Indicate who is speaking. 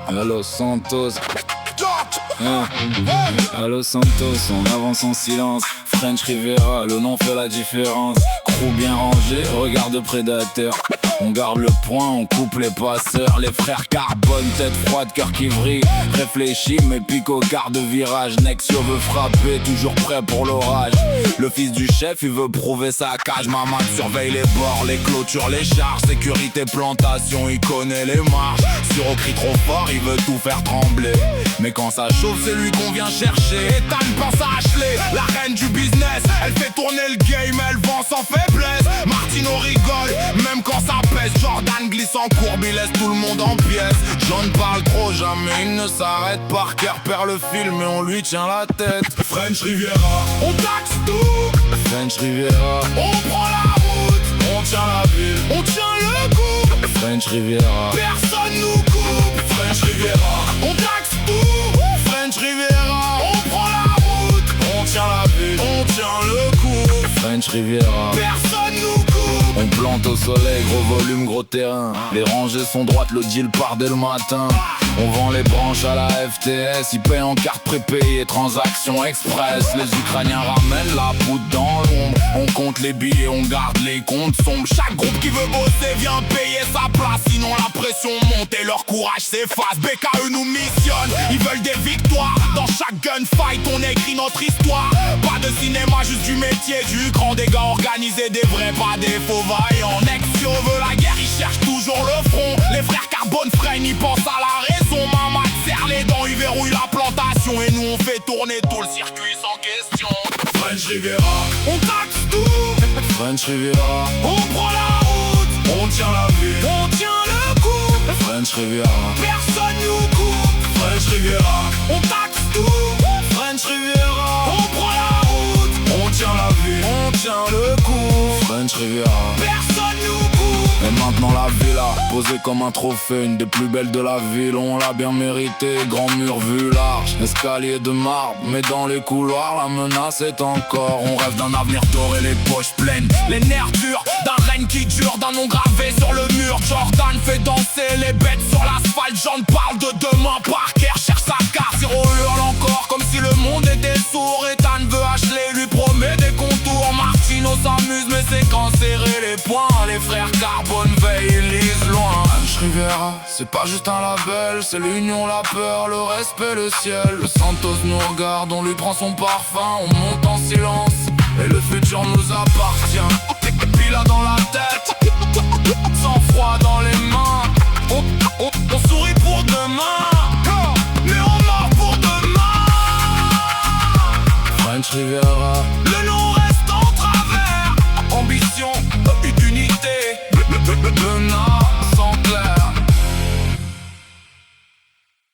Speaker 1: À Los Santos, à Los Santos, on avance en silence. French Riviera, le nom fait la différence. Crew bien rangé, regard de prédateur. On garde le point, on coupe les passeurs. Les frères Carbone, tête froide, cœur qui vrille. Réfléchis mais pique au quart de virage. Nexio veut frapper, toujours prêt pour l'orage. Le fils du chef, il veut prouver sa cage. Maman surveille les bords, les clôtures, les charges. Sécurité, plantation, il connaît les marches. Sur au cri trop fort, il veut tout faire trembler. Mais quand ça chauffe, c'est lui qu'on vient chercher. Ethan pense à Ashley, la reine du business. Elle fait tourner le game, elle vend sans faiblesse. Martino rigole, même quand ça pèse. Jordan glisse en courbe, il laisse tout le monde en pièces. John parle trop, jamais il ne s'arrête. Parker perd le film et on lui tient la tête.
Speaker 2: French Riviera,
Speaker 1: on taxe tout. French Riviera,
Speaker 2: on prend la route,
Speaker 1: on tient la ville,
Speaker 2: on tient le coup.
Speaker 1: French Riviera,
Speaker 2: personne nous coupe. French Riviera,
Speaker 1: on taxe tout. French Riviera,
Speaker 2: on prend la route,
Speaker 1: on tient la ville,
Speaker 2: on tient le coup.
Speaker 1: French Riviera,
Speaker 2: personne nous coupe.
Speaker 1: On plante au soleil, gros volume, gros terrain. Les rangées sont droites, le deal part dès le matin. On vend les branches à la FTS, ils payent en carte prépayée, transaction express. Les Ukrainiens ramènent la poudre dans l'ombre. On compte les billets, on garde les comptes sombres. Chaque groupe qui veut bosser vient payer sa place. Sinon la pression monte et leur courage s'efface. BKE nous missionne, ils veulent des victoires. Dans chaque gunfight on écrit notre histoire. Pas de cinéma, juste du métier, du grand dégât organisé. Des vrais, pas des faux vaillants. Nexio veut la guerre, il cherche toujours le front. Les frères Carbone freinent, ils pensent à la raison. Maman serre les dents, il verrouille la plantation. Et nous on fait tourner tout le circuit sans question.
Speaker 2: French Riviera,
Speaker 1: on taxe tout. French Riviera,
Speaker 2: on prend la route,
Speaker 1: on tient la ville,
Speaker 2: on tient le coup.
Speaker 1: French Riviera,
Speaker 2: personne nous coupe.
Speaker 1: French Riviera,
Speaker 2: on taxe tout.
Speaker 1: French Riviera,
Speaker 2: on prend la route,
Speaker 1: on tient la ville,
Speaker 2: on tient le coup.
Speaker 1: French Riviera,
Speaker 2: personne nous coupe.
Speaker 1: Et maintenant la villa, posée comme un trophée, une des plus belles de la ville, on l'a bien mérité. Grand mur vu large, escalier de marbre, mais dans les couloirs la menace est encore. On rêve d'un avenir doré, les poches pleines, les nerfs durs, d'un règne qui dure, d'un nom gravé sur le mur. Jordan fait danser les bêtes sur l'asphalte, John parle de demain, Parker cherche sa carte. Zero hurle encore comme si le monde était sourd. Ethan veut Ashley, lui promet des contours. Martino s'amuse mais c'est quand serrer les poings. Les frères Carbone veillent, ils lisent loin. French Riviera, c'est pas juste un label, c'est l'union, la peur, le respect, le ciel. Le Santos nous regarde, on lui prend son parfum, on monte en silence et le futur nous appartient. Pila dans la tête, sang froid dans les mains. On sourit pour demain, mais on meurt pour demain. French Riviera,
Speaker 2: Le nom